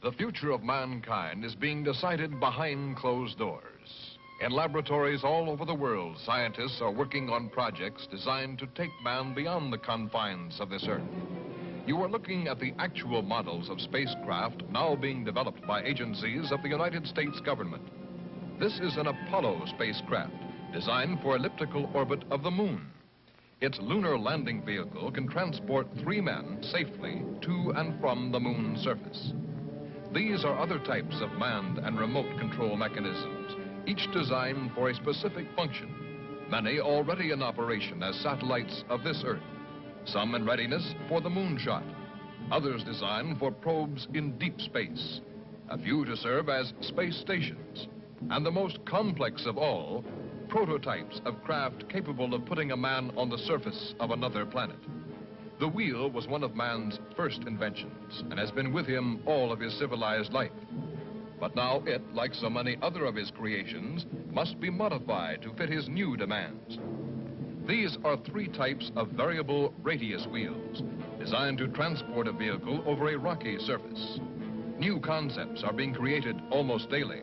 The future of mankind is being decided behind closed doors. In laboratories all over the world, scientists are working on projects designed to take man beyond the confines of this Earth. You are looking at the actual models of spacecraft now being developed by agencies of the United States government. This is an Apollo spacecraft designed for elliptical orbit of the moon. Its lunar landing vehicle can transport 3 men safely to and from the moon's surface. These are other types of manned and remote control mechanisms, each designed for a specific function. Many already in operation as satellites of this Earth. Some in readiness for the moonshot. Others designed for probes in deep space. A few to serve as space stations. And the most complex of all, prototypes of craft capable of putting a man on the surface of another planet. The wheel was one of man's first inventions and has been with him all of his civilized life. But now it, like so many other of his creations, must be modified to fit his new demands. These are 3 types of variable radius wheels, designed to transport a vehicle over a rocky surface. New concepts are being created almost daily.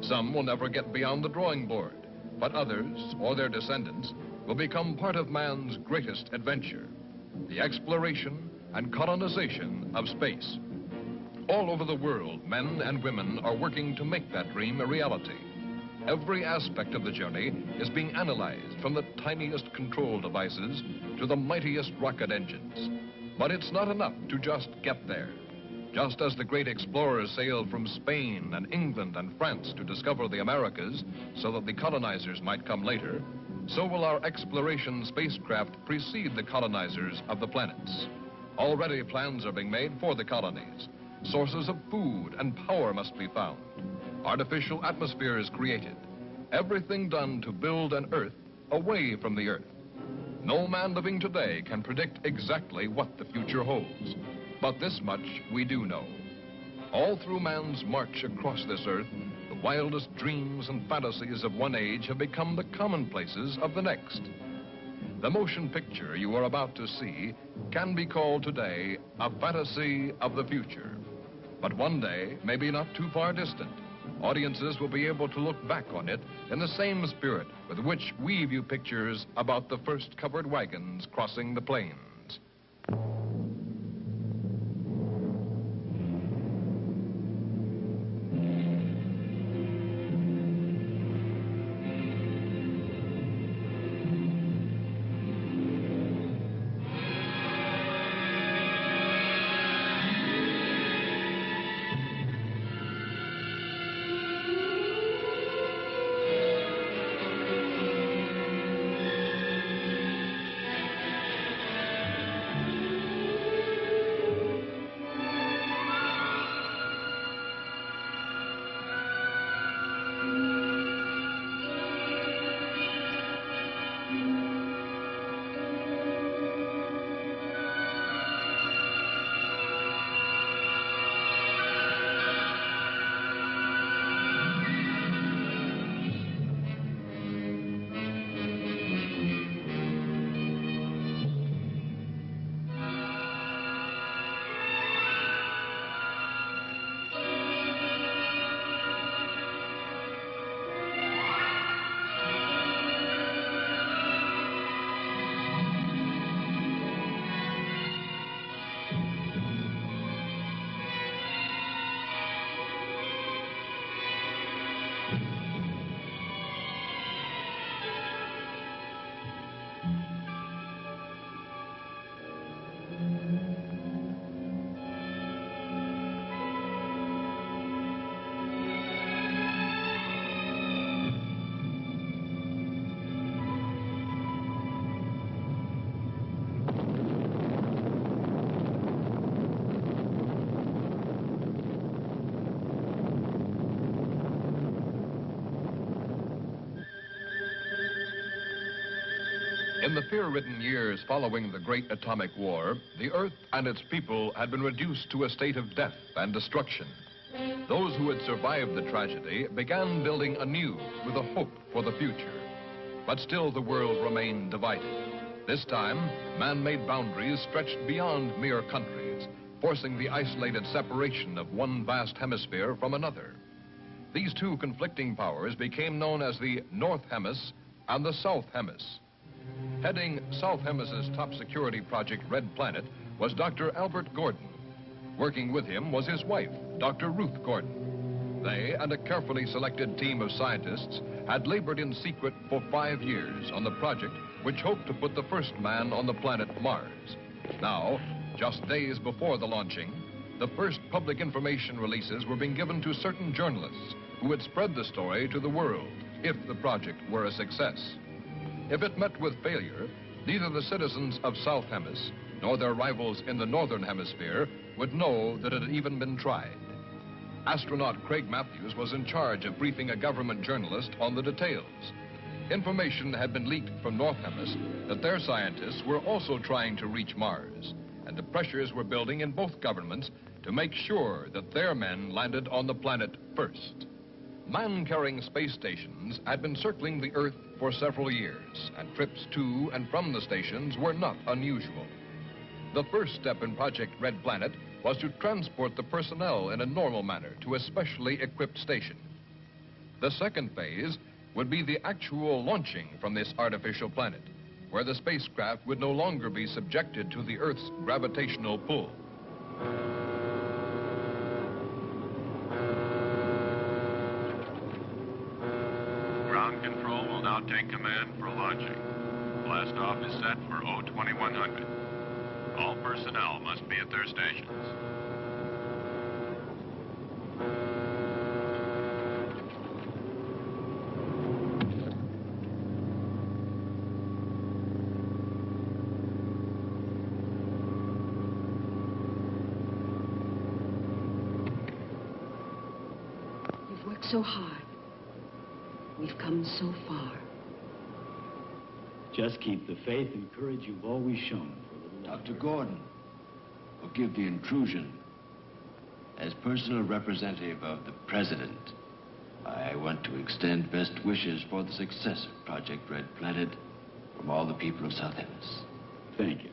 Some will never get beyond the drawing board, but others, or their descendants, will become part of man's greatest adventure, the exploration and colonization of space. All over the world, men and women are working to make that dream a reality. Every aspect of the journey is being analyzed, from the tiniest control devices to the mightiest rocket engines. But it's not enough to just get there. Just as the great explorers sailed from Spain and England and France to discover the Americas so that the colonizers might come later, so will our exploration spacecraft precede the colonizers of the planets. Already plans are being made for the colonies. Sources of food and power must be found. Artificial atmospheres created. Everything done to build an Earth away from the Earth. No man living today can predict exactly what the future holds. But this much we do know. All through man's march across this Earth, the wildest dreams and fantasies of one age have become the commonplaces of the next. The motion picture you are about to see can be called today a fantasy of the future. But one day, maybe not too far distant, audiences will be able to look back on it in the same spirit with which we view pictures about the first covered wagons crossing the plains. In the fear-ridden years following the Great Atomic War, the Earth and its people had been reduced to a state of death and destruction. Those who had survived the tragedy began building anew with a hope for the future. But still the world remained divided. This time, man-made boundaries stretched beyond mere countries, forcing the isolated separation of one vast hemisphere from another. These two conflicting powers became known as the North Hemis and the South Hemis. Heading South Hemis's top security project, Red Planet, was Dr. Albert Gordon. Working with him was his wife, Dr. Ruth Gordon. They and a carefully selected team of scientists had labored in secret for 5 years on the project which hoped to put the first man on the planet Mars. Now, just days before the launching, the first public information releases were being given to certain journalists who would spread the story to the world if the project were a success. If it met with failure, neither the citizens of South Hemis nor their rivals in the Northern Hemisphere would know that it had even been tried. Astronaut Craig Matthews was in charge of briefing a government journalist on the details. Information had been leaked from North Hemis that their scientists were also trying to reach Mars, and the pressures were building in both governments to make sure that their men landed on the planet first. Man-carrying space stations had been circling the Earth for several years, and trips to and from the stations were not unusual. The first step in Project Red Planet was to transport the personnel in a normal manner to a specially equipped station. The second phase would be the actual launching from this artificial planet, where the spacecraft would no longer be subjected to the Earth's gravitational pull. Ground control will now take command for launching. Blastoff is set for 02100. All personnel must be at their stations. You've worked so hard. We've come so far. Just keep the faith and courage you've always shown for a little longer. Dr. Gordon, forgive the intrusion. As personal representative of the President, I want to extend best wishes for the success of Project Red Planet from all the people of South Hemis. Thank you.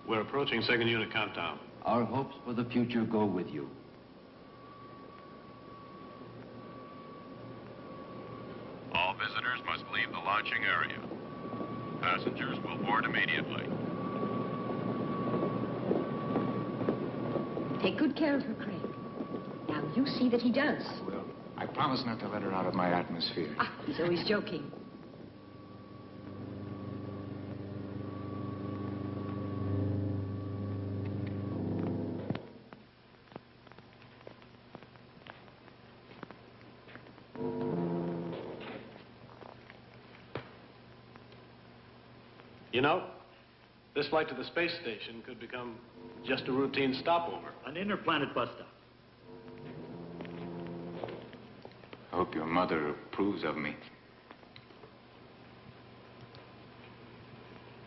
We're approaching second unit countdown. Our hopes for the future go with you. All visitors must leave the launching area. Passengers will board immediately. Take good care of her, Craig. Now, you see that he does. I will. I promise not to let her out of my atmosphere. Ah, he's always joking. You know, this flight to the space station could become just a routine stopover. An interplanet bus stop. I hope your mother approves of me.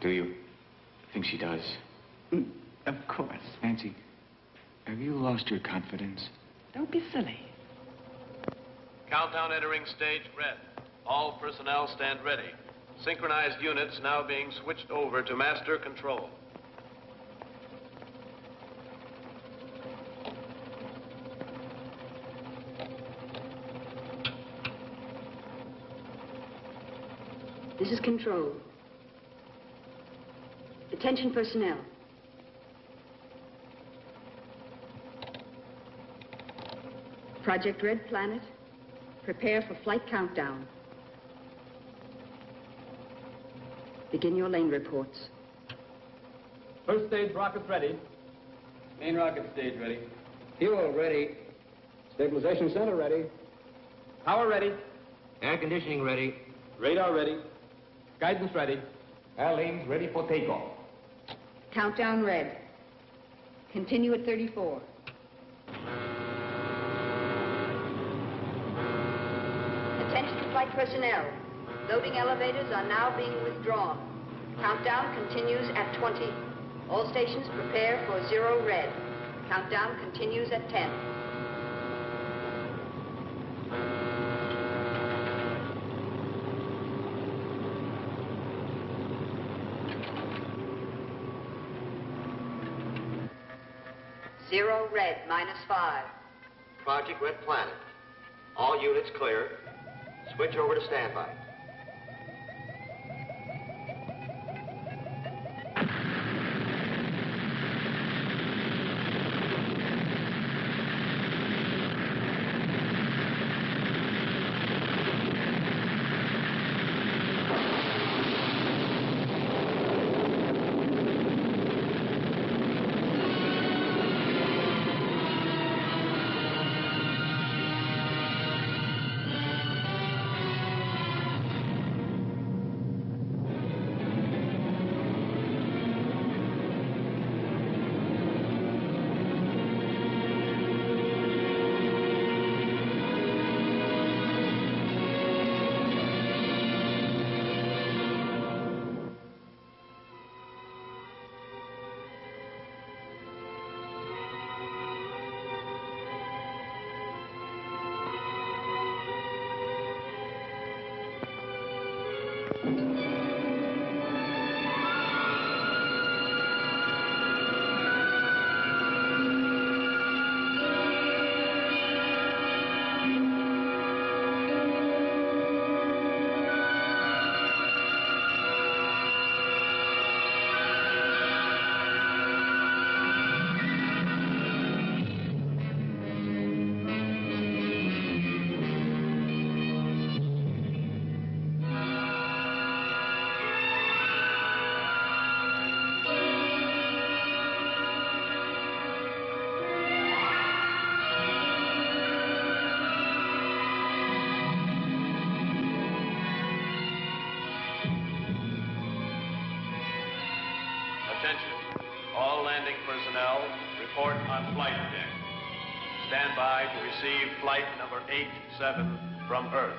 Do you? Think she does? Of course. Nancy, have you lost your confidence? Don't be silly. Countdown entering stage red. All personnel stand ready. Synchronized units now being switched over to master control. This is control. Attention personnel. Project Red Planet, prepare for flight countdown. Begin your lane reports. First stage rockets ready. Main rocket stage ready. Fuel ready. Stabilization center ready. Power ready. Air conditioning ready. Radar ready. Guidance ready. Airlanes ready for takeoff. Countdown red. Continue at 34. Attention flight personnel. Loading elevators are now being withdrawn. Countdown continues at 20. All stations prepare for 0 red. Countdown continues at 10. 0 red, -5. Project Red Planet. All units clear. Switch over to standby. Attention. All landing personnel, report on flight deck. Stand by to receive flight number 87 from Earth.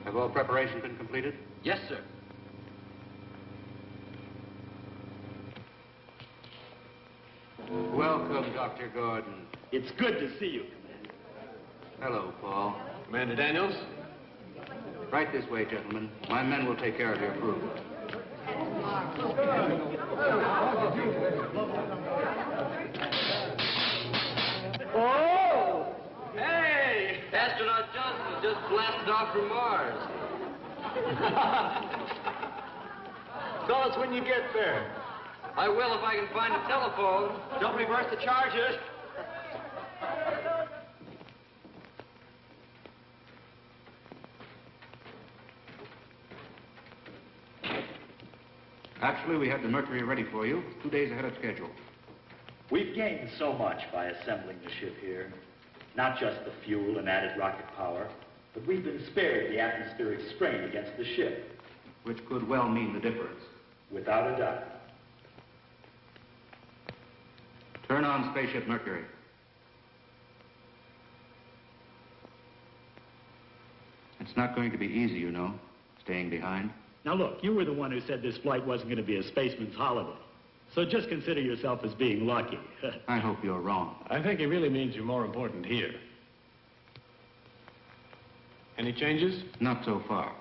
Have all preparation been completed? Yes, sir. Welcome, Dr. Gordon. It's good to see you, Commander. Hello, Paul. Commander Daniels? Right this way, gentlemen. My men will take care of your crew. Oh! Hey! Astronaut Johnson just blasted off from Mars. Tell us when you get there. I will if I can find a telephone. Don't reverse the charges. Actually, we had the Mercury ready for you 2 days ahead of schedule. We've gained so much by assembling the ship here. Not just the fuel and added rocket power, but we've been spared the atmospheric strain against the ship. Which could well mean the difference. Without a doubt. Turn on Spaceship Mercury. It's not going to be easy, you know, staying behind. Now look, you were the one who said this flight wasn't going to be a spaceman's holiday. So just consider yourself as being lucky. I hope you're wrong. I think he really means you're more important here. Any changes? Not so far.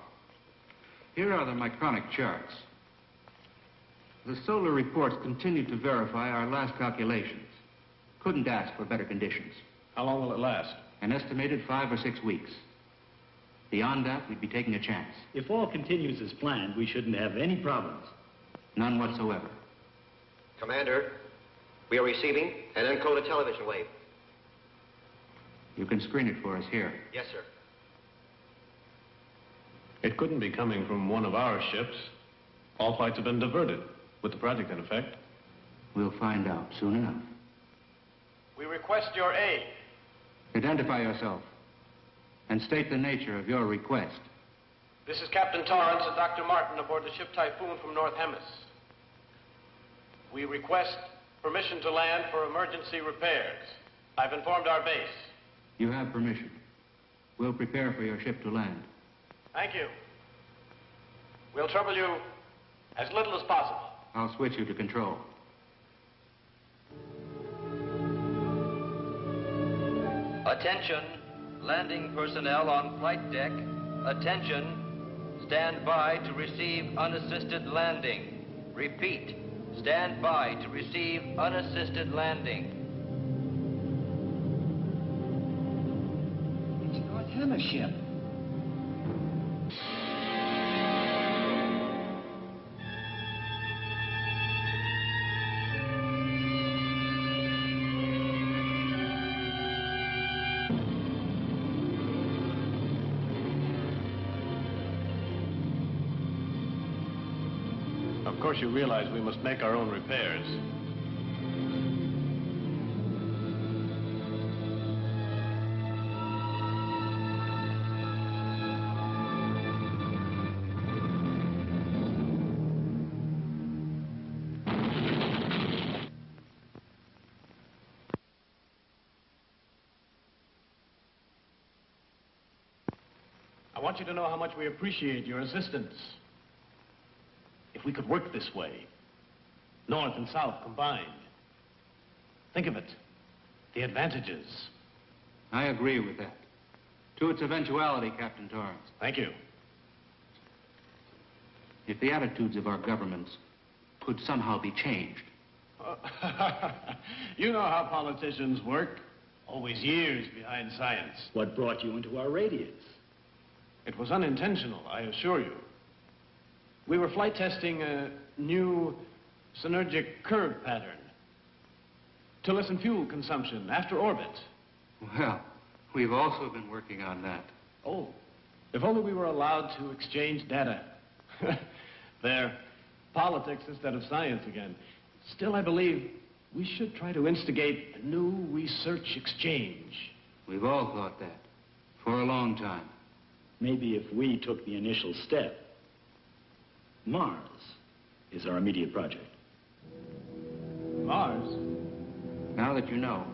Here are the micronic charts. The solar reports continue to verify our last calculations. Couldn't ask for better conditions. How long will it last? An estimated 5 or 6 weeks. Beyond that, we'd be taking a chance. If all continues as planned, we shouldn't have any problems. None whatsoever. Commander, we are receiving an encoded television wave. You can screen it for us here. Yes, sir. It couldn't be coming from one of our ships. All flights have been diverted, with the project in effect. We'll find out soon enough. We request your aid. Identify yourself and state the nature of your request. This is Captain Torrance and Dr. Martin aboard the ship Typhoon from North Hemis. We request permission to land for emergency repairs. I've informed our base. You have permission. We'll prepare for your ship to land. Thank you. We'll trouble you as little as possible. I'll switch you to control. Attention, landing personnel on flight deck. Attention, stand by to receive unassisted landing. Repeat, stand by to receive unassisted landing. It's North Hemis ship. Of course, you realize we must make our own repairs. I want you to know how much we appreciate your assistance. If we could work this way, North and South combined. Think of it, the advantages. I agree with that. To its eventuality, Captain Torrance. Thank you. If the attitudes of our governments could somehow be changed. You know how politicians work. Always years behind science. What brought you into our radius? It was unintentional, I assure you. We were flight testing a new synergic curve pattern to lessen fuel consumption after orbit. Well, we've also been working on that. Oh, if only we were allowed to exchange data. There, politics instead of science again. Still, I believe we should try to instigate a new research exchange. We've all thought that for a long time. Maybe if we took the initial step. Mars is our immediate project. Mars? Now that you know.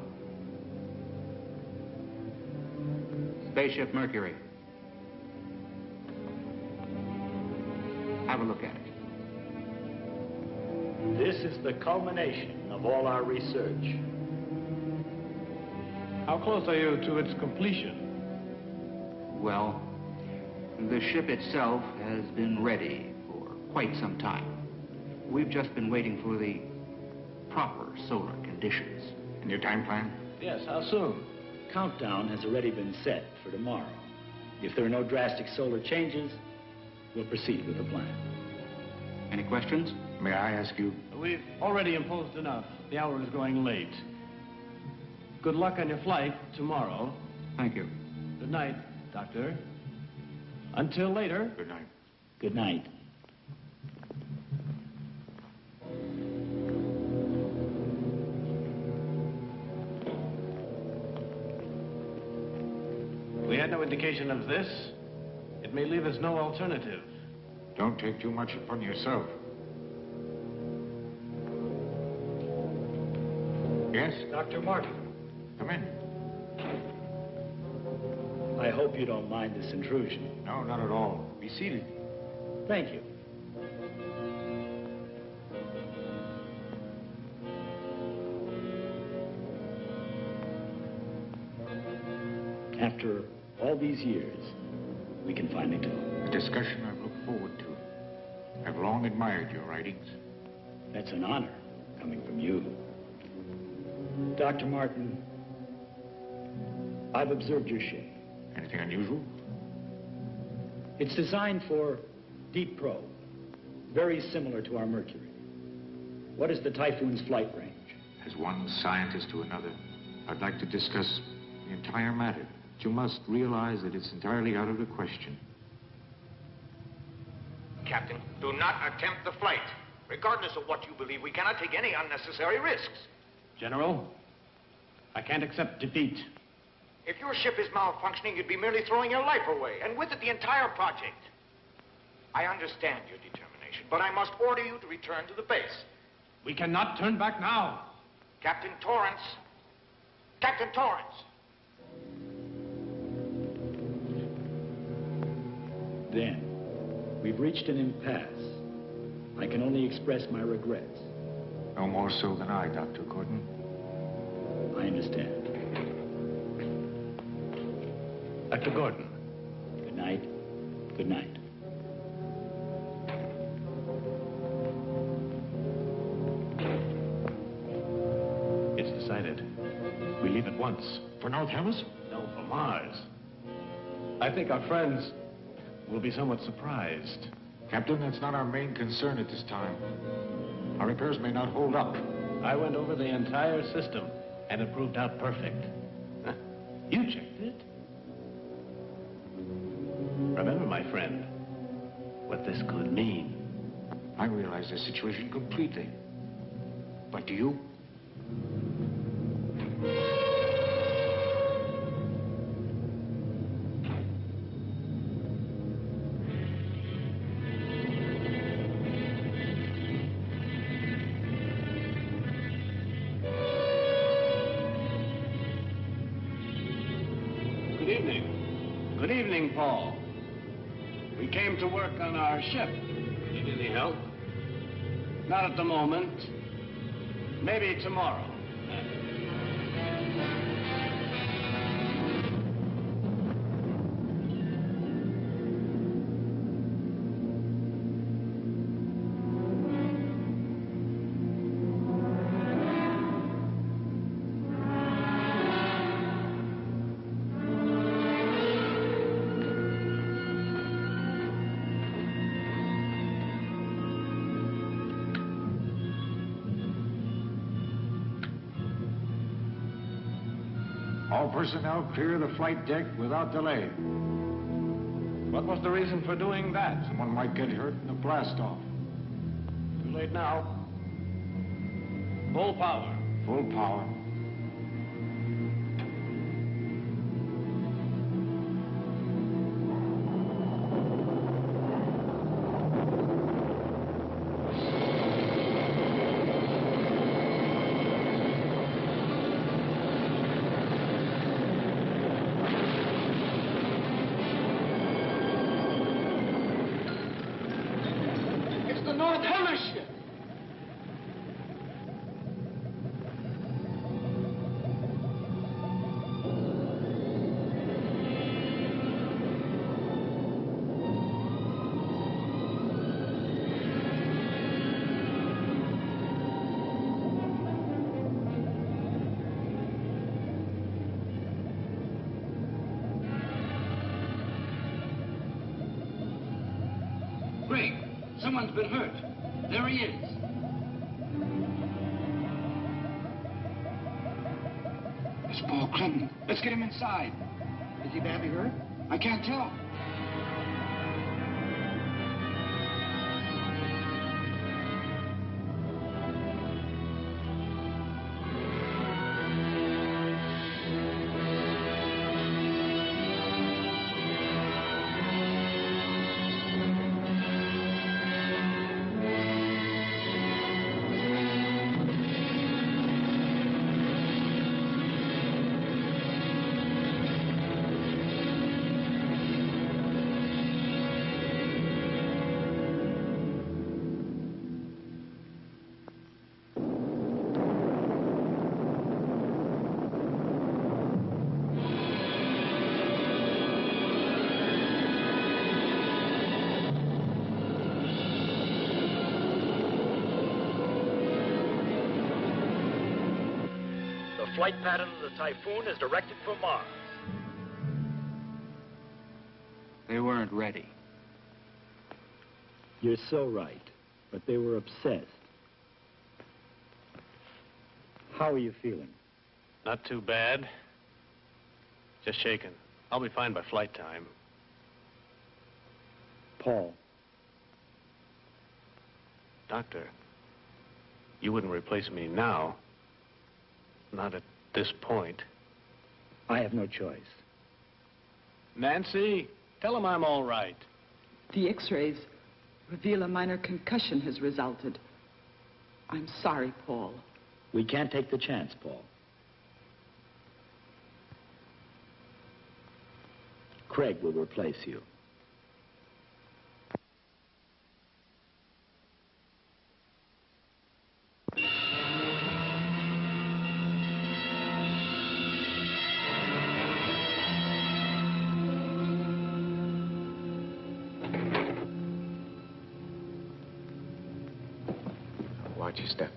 Spaceship Mercury. Have a look at it. This is the culmination of all our research. How close are you to its completion? Well, the ship itself has been ready quite some time. We've just been waiting for the proper solar conditions. And your time plan? Yes, how soon? Countdown has already been set for tomorrow. If there are no drastic solar changes, we'll proceed with the plan. Any questions? May I ask you? We've already imposed enough. The hour is growing late. Good luck on your flight tomorrow. Thank you. Good night, Doctor. Until later. Good night. Good night. We had no indication of this. It may leave us no alternative. Don't take too much upon yourself. Yes? Dr. Martin. Come in. I hope you don't mind this intrusion. No, not at all. Be seated. Thank you. After all these years, we can finally talk. A discussion I've looked forward to. I've long admired your writings. That's an honor coming from you. Dr. Martin, I've observed your ship. Anything unusual? It's designed for deep probe, very similar to our Mercury. What is the Typhoon's flight range? As one scientist to another, I'd like to discuss the entire matter. But you must realize that it's entirely out of the question. Captain, do not attempt the flight. Regardless of what you believe, we cannot take any unnecessary risks. General, I can't accept defeat. If your ship is malfunctioning, you'd be merely throwing your life away, and with it the entire project. I understand your determination, but I must order you to return to the base. We cannot turn back now. Captain Torrance. Captain Torrance. Then, we've reached an impasse. I can only express my regrets. No more so than I, Dr. Gordon. I understand. Dr. Gordon. Good night. Good night. It's decided. We leave at once. For North Hemisphere? No, for Mars. I think our friends will be somewhat surprised. Captain, that's not our main concern at this time. Our repairs may not hold up. I went over the entire system, and it proved out perfect. You checked it. Remember, my friend, what this could mean. I realize the situation completely. But do you? Good evening, Paul. We came to work on our ship. Need any help? Not at the moment. Maybe tomorrow. All personnel clear the flight deck without delay. What was the reason for doing that? Someone might get hurt in the blast-off. Too late now. Full power. Full power. Greg, someone's been hurt. There he is. It's Paul Clinton. Let's get him inside. Is he badly hurt? I can't tell. The flight pattern of the Typhoon is directed for Mars. They weren't ready. You're so right, but they were obsessed. How are you feeling? Not too bad. Just shaken. I'll be fine by flight time. Paul. Doctor, You wouldn't replace me now. Not at this point. I have no choice. Nancy, tell him I'm all right. The X-rays reveal a minor concussion has resulted. I'm sorry, Paul. We can't take the chance, Paul. Craig will replace you. Watch your step.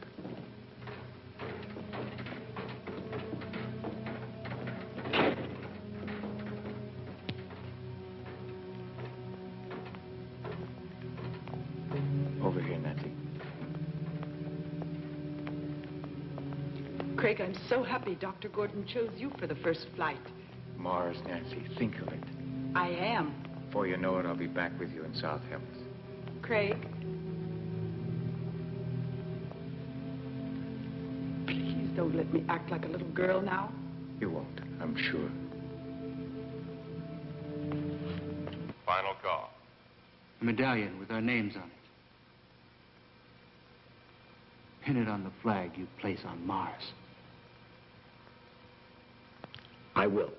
Over here, Nancy. Craig, I'm so happy Dr. Gordon chose you for the first flight. Mars, Nancy, think of it. I am. Before you know it, I'll be back with you in South Hills. Craig. Please don't let me act like a little girl now. You won't, I'm sure. Final call. A medallion with our names on it. Pin it on the flag you place on Mars. I will.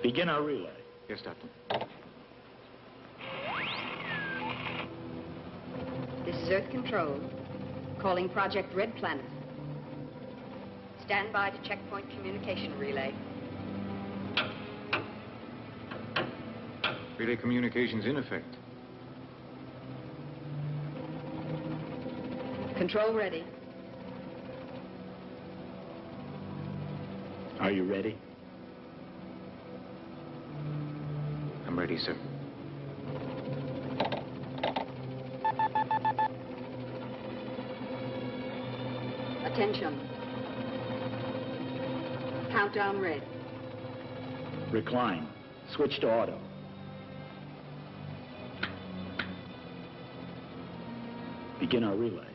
Begin our relay. Yes, Doctor. This is Earth Control, calling Project Red Planet. Stand by to checkpoint communication relay. Relay communications in effect. Control ready. Are you ready? I'm ready, sir. Attention. Countdown red. Recline. Switch to auto. Begin our relay.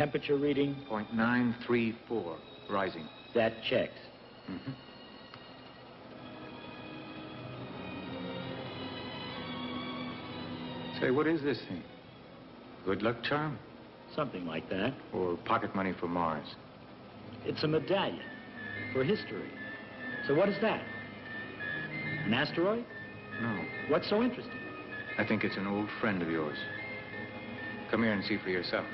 temperature reading? 0.934, rising. That checks. Mm-hmm. Say, what is this thing? Good luck charm? Something like that. Or pocket money for Mars? It's a medallion for history. So what is that? An asteroid? No. What's so interesting? I think it's an old friend of yours. Come here and see for yourself.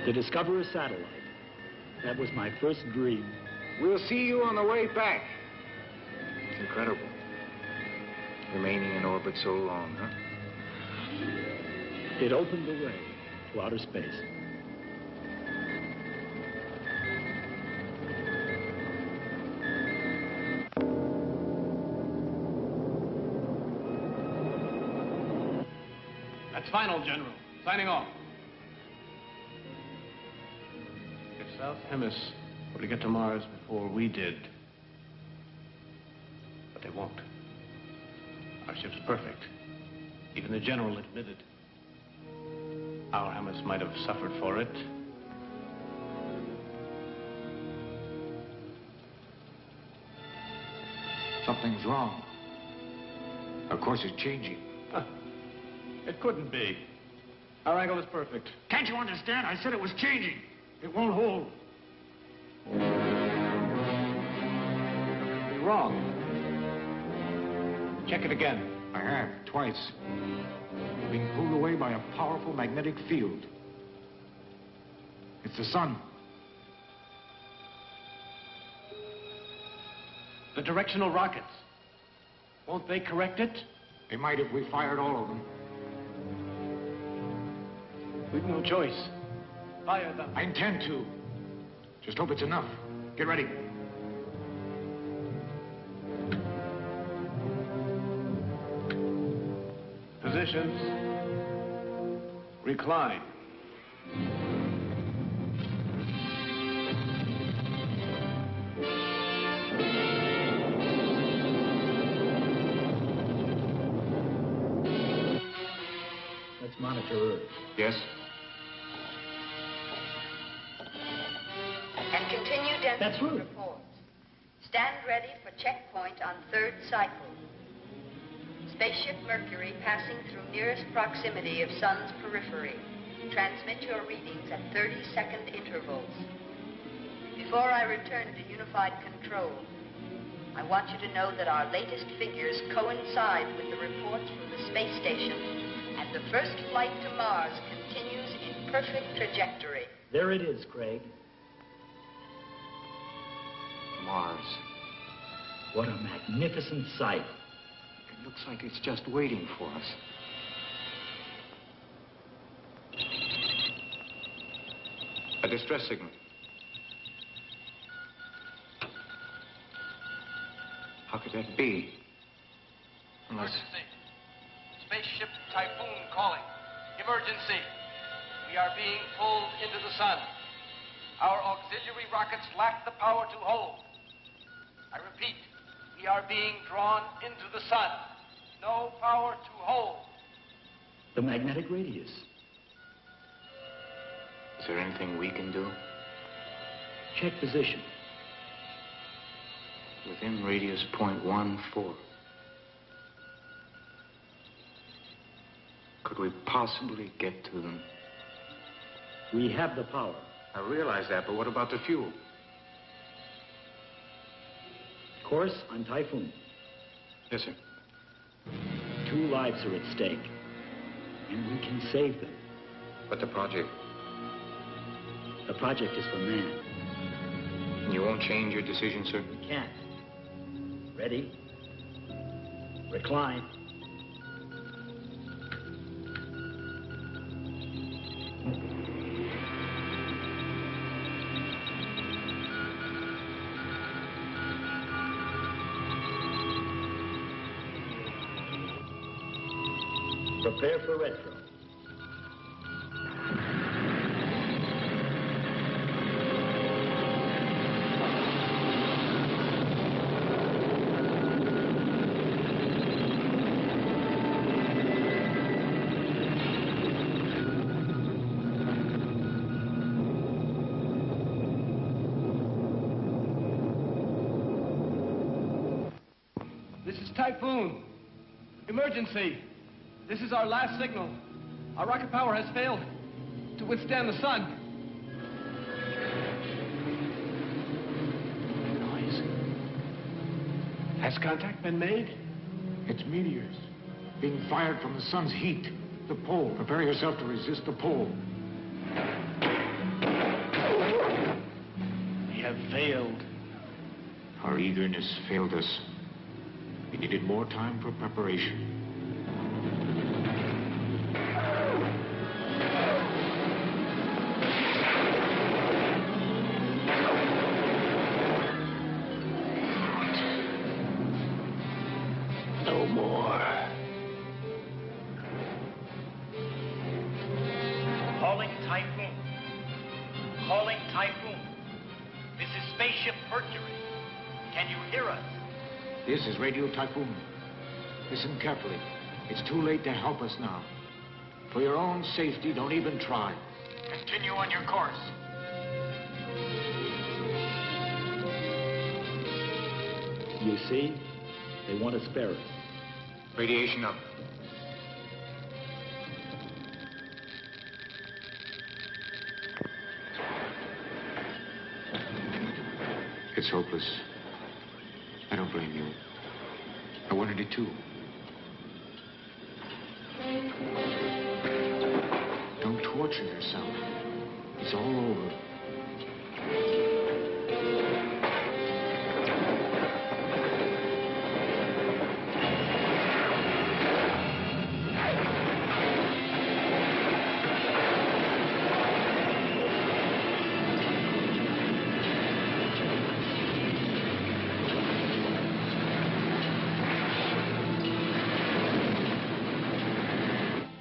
To discover a satellite. That was my first dream. We'll see you on the way back. It's incredible. Remaining in orbit so long, huh? It opened the way to outer space. That's final, General. Signing off. If South Hemis were to get to Mars before we did, but they won't. Our ship's perfect. Even the General admitted. Our Hemis might have suffered for it. Something's wrong. Our course is changing. It couldn't be. Our angle is perfect. Can't you understand? I said it was changing. It won't hold. You're wrong. Check it again. I have, twice. We're being pulled away by a powerful magnetic field. It's the sun. The directional rockets. Won't they correct it? They might if we fired all of them. We've no choice. Fire them. I intend to. Just hope it's enough. Get ready. Positions. Recline. Let's monitor Earth. Yes? And continue That's density right. reports. Stand ready for checkpoint on third cycle. Spaceship Mercury passing through nearest proximity of Sun's periphery. Transmit your readings at 30-second intervals. Before I return to unified control, I want you to know that our latest figures coincide with the reports from the space station, and the first flight to Mars continues in perfect trajectory. There it is, Craig. Mars. What a magnificent sight. It looks like it's just waiting for us. A distress signal. How could that be? Unless... Emergency. Spaceship Typhoon calling. Emergency. We are being pulled into the sun. Our auxiliary rockets lack the power to hold. I repeat, we are being drawn into the sun. No power to hold. The magnetic radius. Is there anything we can do? Check position. Within radius 0.14. Could we possibly get to them? We have the power. I realize that, but what about the fuel? Course on Typhoon. Yes, sir. 2 lives are at stake. And we can save them. But the project? The project is for man. And you won't change your decision, sir? We can't. Ready? Recline. Prepare for retro. This is Typhoon. Emergency. This is our last signal. Our rocket power has failed to withstand the sun. Noise. Has contact been made? It's meteors being fired from the sun's heat. The pole. Prepare yourself to resist the pole. We have failed. Our eagerness failed us. We needed more time for preparation. No more. Calling Typhoon. Calling Typhoon. This is Spaceship Mercury. Can you hear us? This is Radio Typhoon. Listen carefully. It's too late to help us now. For your own safety, don't even try. Continue on your course. You see, they want to spare us. Radiation up. It's hopeless. I don't blame you. I wanted it too. Don't torture yourself. It's all over.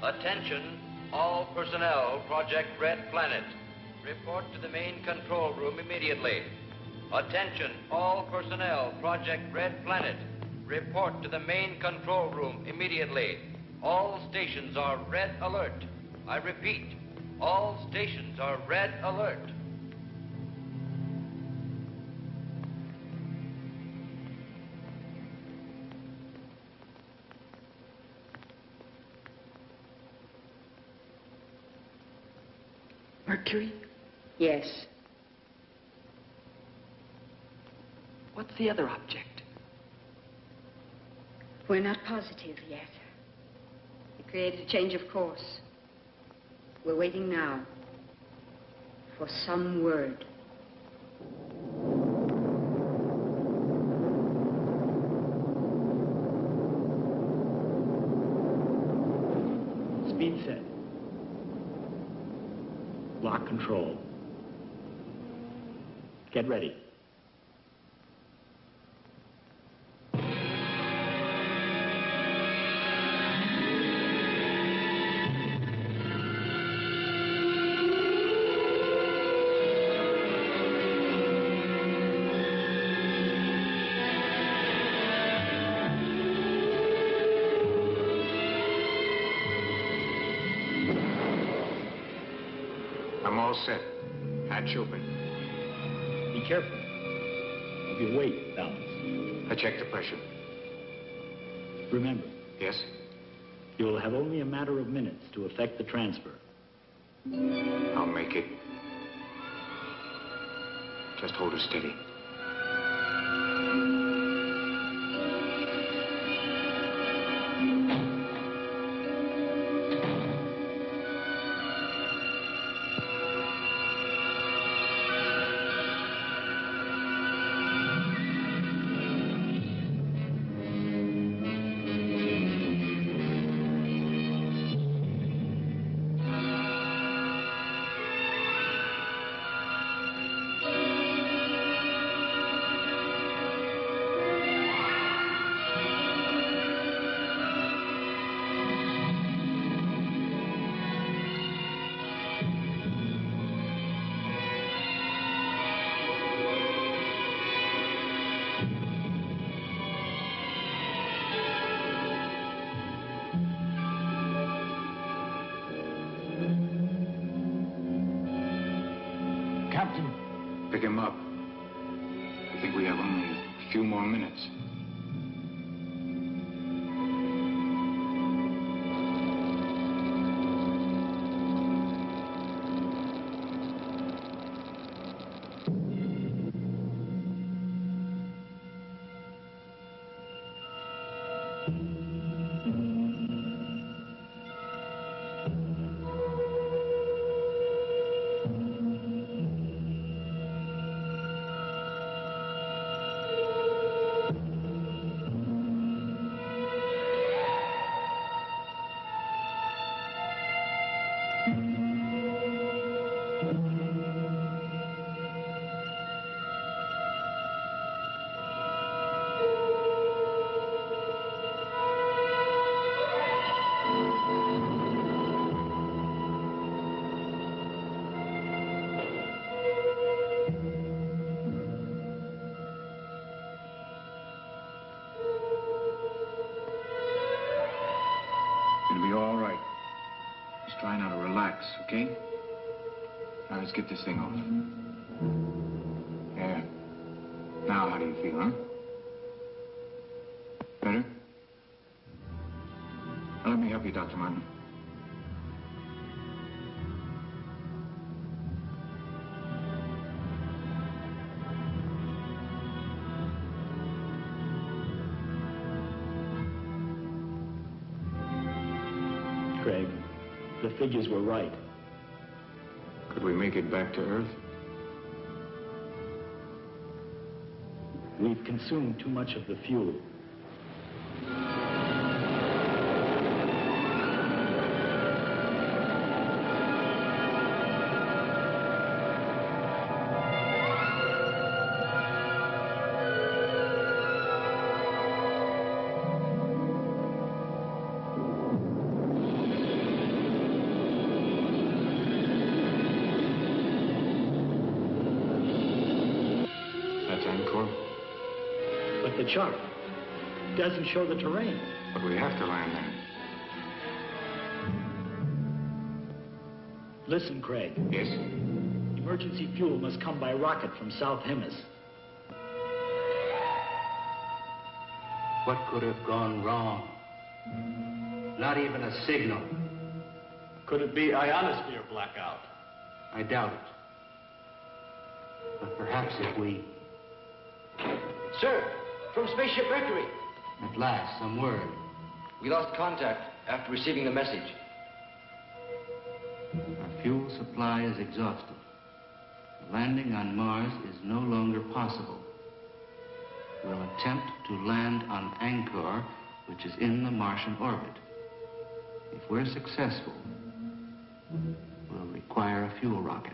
Attention, all personnel, Project Red Planet. Report to the main control room immediately. Attention, all personnel, Project Red Planet. Report to the main control room immediately. All stations are red alert. I repeat, all stations are red alert. Mercury? Yes. What's the other object? We're not positive yet. It created a change of course. We're waiting now for some word. Speed set. Lock control. Get ready. I'm all set. Hatch open. Be careful of your weight balance. I checked the pressure. Remember, Yes? you'll have only a matter of minutes to effect the transfer. I'll make it. Just hold her steady. Captain. Pick him up. I think we have only a few more minutes. thing off. There. Now, how do you feel, huh? Better? Now, let me help you, Dr. Martin. Craig, the figures were right. Could we make it back to Earth? We've consumed too much of the fuel. But the chart doesn't show the terrain. But we have to land there. Listen, Craig. Yes? Emergency fuel must come by rocket from South Hemis. What could have gone wrong? Not even a signal. Could it be ionosphere blackout? I doubt it. But perhaps if we... Sir, from Spaceship Mercury. At last, some word. We lost contact after receiving the message. Our fuel supply is exhausted. Landing on Mars is no longer possible. We'll attempt to land on Angkor, which is in the Martian orbit. If we're successful, we'll require a fuel rocket.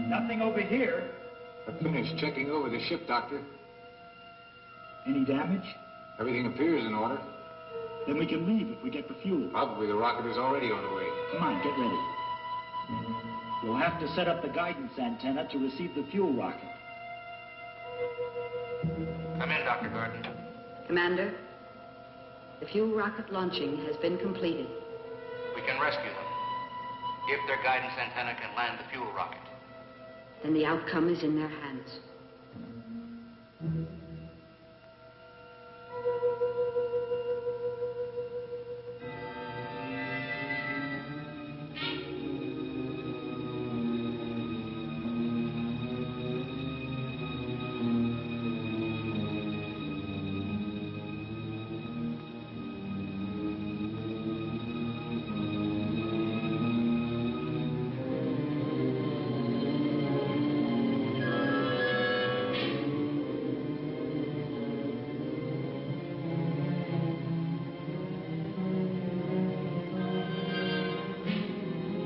Nothing over here. I finished checking over the ship, Doctor. Any damage? Everything appears in order. Then we can leave if we get the fuel. Probably the rocket is already on the way. Come on, get ready. We'll have to set up the guidance antenna to receive the fuel rocket. Come in, Dr. Gordon. Commander, the fuel rocket launching has been completed. We can rescue them. If their guidance antenna can land the fuel rocket. Then the outcome is in their hands.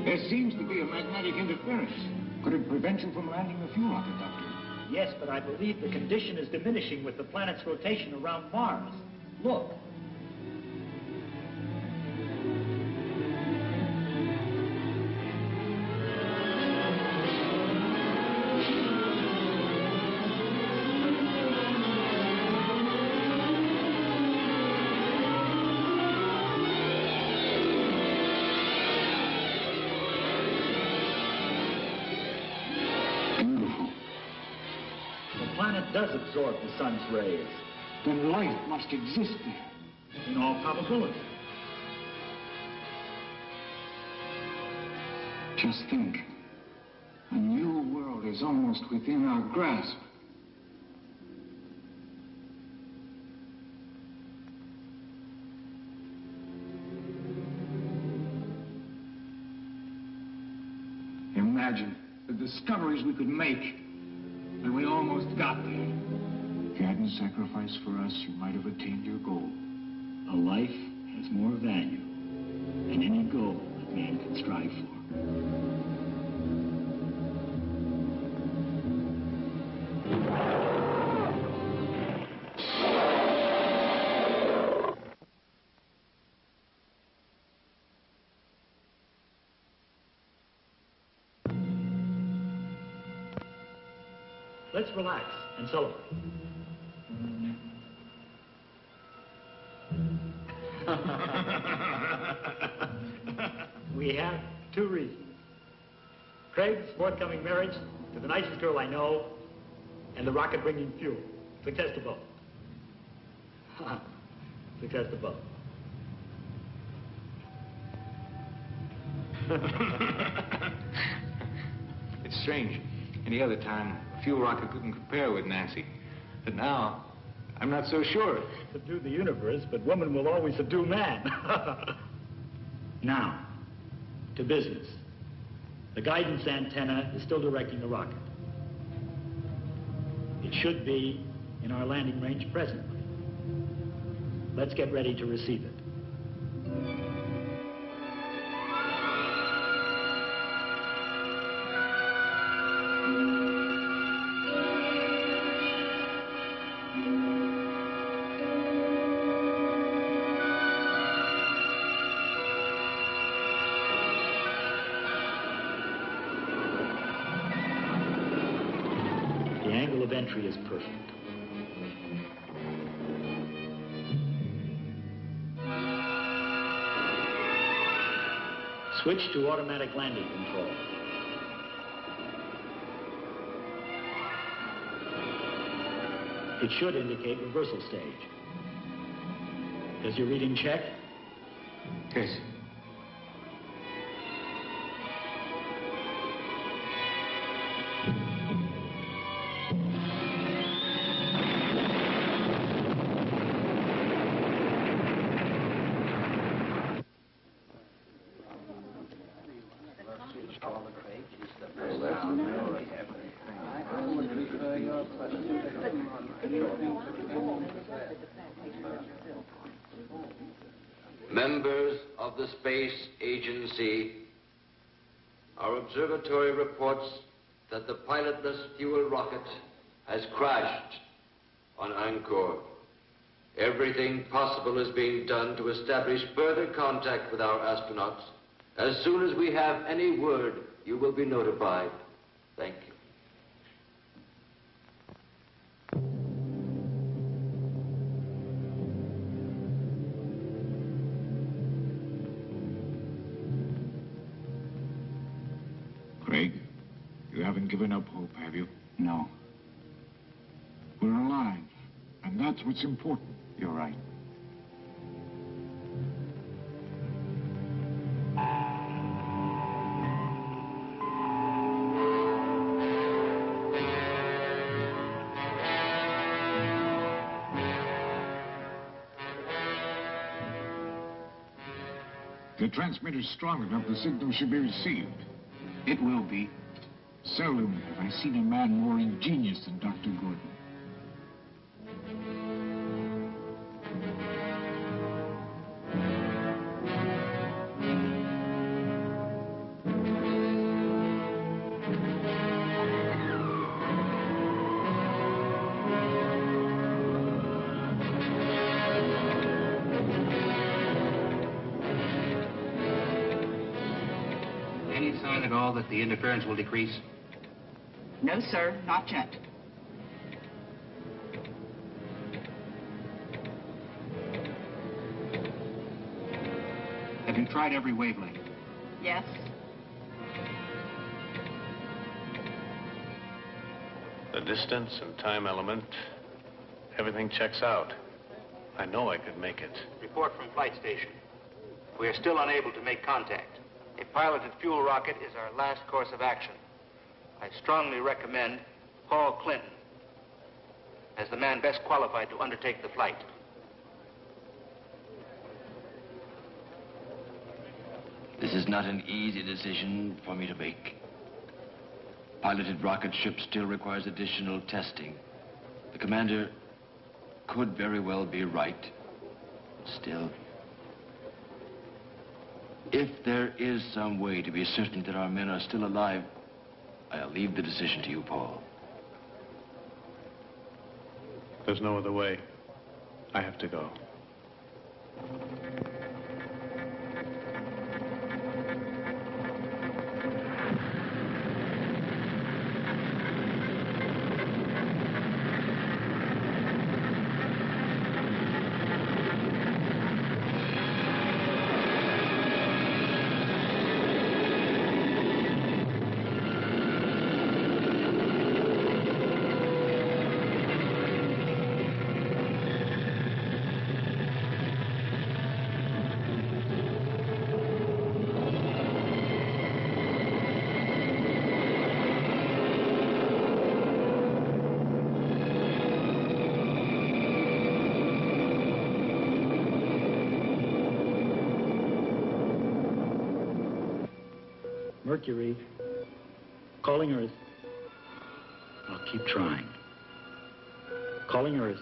There seems to be a magnetic interference. Could it prevent you from landing the fuel rocket, Doctor? Yes, but I believe the condition is diminishing with the planet's rotation around Mars. Look. planet does absorb the sun's rays. Then life must exist there. In all probability. Just think. A new world is almost within our grasp. Imagine the discoveries we could make when we almost got there. If you hadn't sacrificed for us, you might have attained your goal. A life has more value than any goal that man can strive for. Let's relax and celebrate. We have 2 reasons. Craig's forthcoming marriage to the nicest girl I know, and the rocket bringing fuel. Success to both. Success to both. It's strange. Any other time, a fuel rocket couldn't compare with Nancy. But now, I'm not so sure. Subdue the universe, but woman will always subdue man. Now, to business. The guidance antenna is still directing the rocket. It should be in our landing range presently. Let's get ready to receive it. Entry is perfect. Switch to automatic landing control. It should indicate reversal stage. Does your reading check? Yes. Members of the Space Agency, our observatory reports that the pilotless fuel rocket has crashed on Angkor. Everything possible is being done to establish further contact with our astronauts. As soon as we have any word, you will be notified. Thank you. Craig, you haven't given up hope, have you? No. We're alive, and that's what's important. You're right. The transmitter's strong enough, the signal should be received. It will be. Seldom have I seen a man more ingenious than Dr. Gordon. Any sign at all that the interference will decrease? No, sir, not yet. Have you tried every wavelength? Yes. The distance and time element, everything checks out. I know I could make it. Report from flight station. We are still unable to make contact. A piloted fuel rocket is our last course of action. I strongly recommend Paul Clinton as the man best qualified to undertake the flight. This is not an easy decision for me to make. Piloted rocket ship still requires additional testing. The commander could very well be right. Still, if there is some way to be certain that our men are still alive, I'll leave the decision to you, Paul. There's no other way. I have to go. Mercury, calling Earth. I'll keep trying. Calling Earth.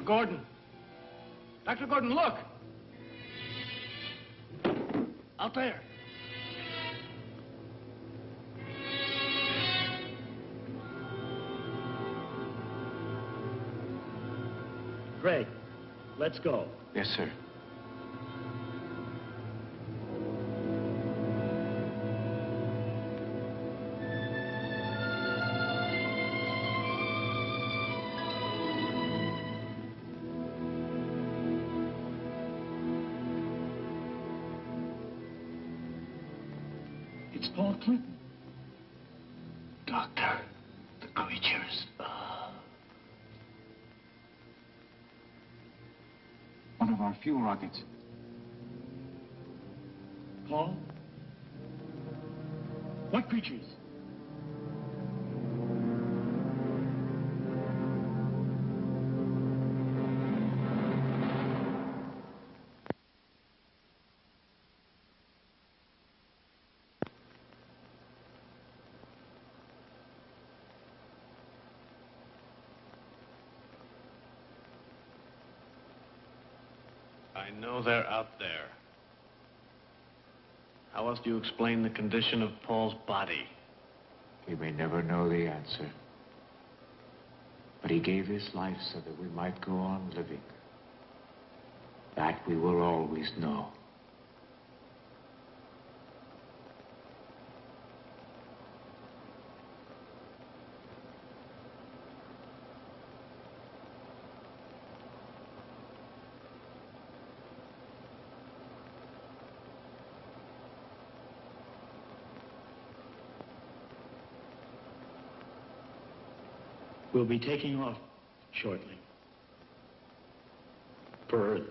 Gordon. Dr. Gordon, look. Out there. Craig, let's go. Yes, sir. It's Paul Clinton. Doctor, the creatures. One of our fuel rockets. Paul? What creatures? I know they're out there. How else do you explain the condition of Paul's body? We may never know the answer. But he gave his life so that we might go on living. That we will always know. We'll be taking off shortly. For Earth.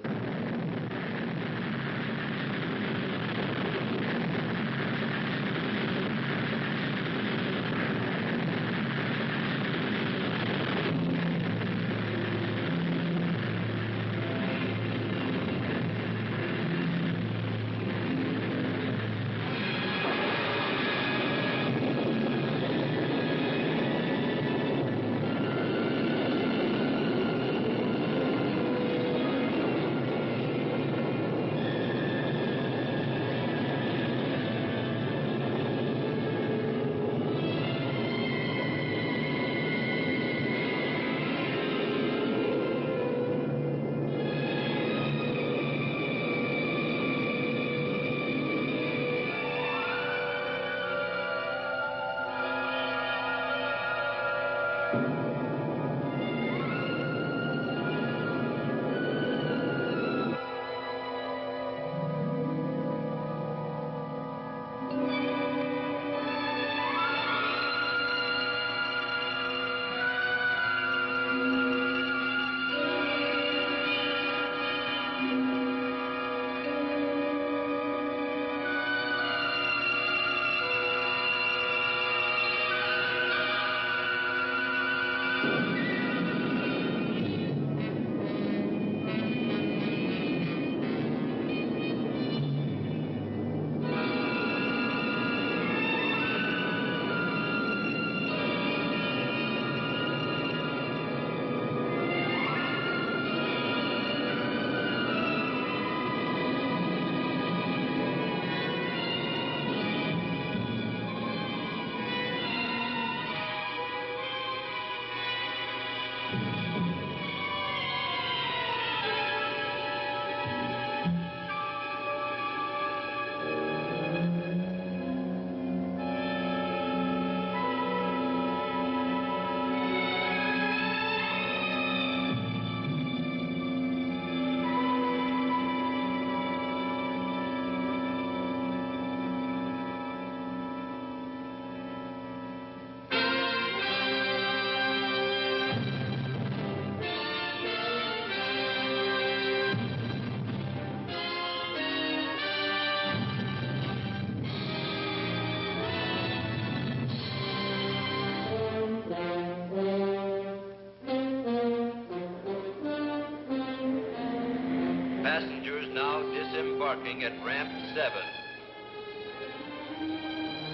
Passengers now disembarking at ramp 7.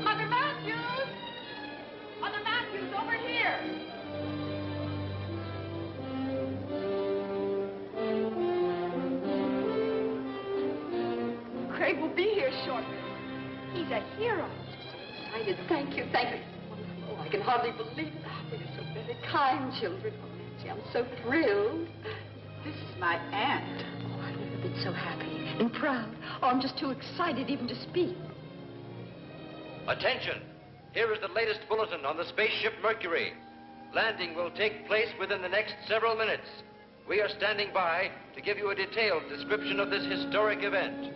Mother Matthews! Mother Matthews, over here! Craig will be here shortly. He's a hero. So excited. Thank you. Thank you. Oh, I can hardly believe it. Oh, you're so very kind, children. Oh, Nancy, I'm so thrilled. This is my aunt. Oh, I've never been so happy and proud. Oh, I'm just too excited even to speak. Attention! Here is the latest bulletin on the spaceship Mercury. Landing will take place within the next several minutes. We are standing by to give you a detailed description of this historic event.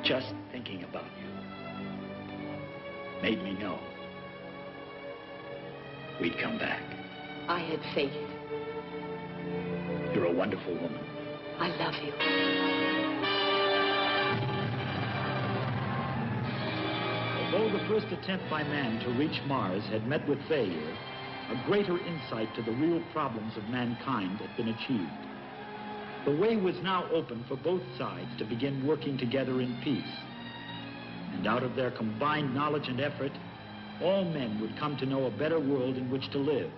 Just thinking about you made me know we'd come back. I had faith. You're a wonderful woman. I love you. Although the first attempt by man to reach Mars had met with failure, a greater insight to the real problems of mankind had been achieved. The way was now open for both sides to begin working together in peace. And out of their combined knowledge and effort, all men would come to know a better world in which to live.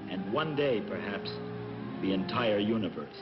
And one day, perhaps, the entire universe.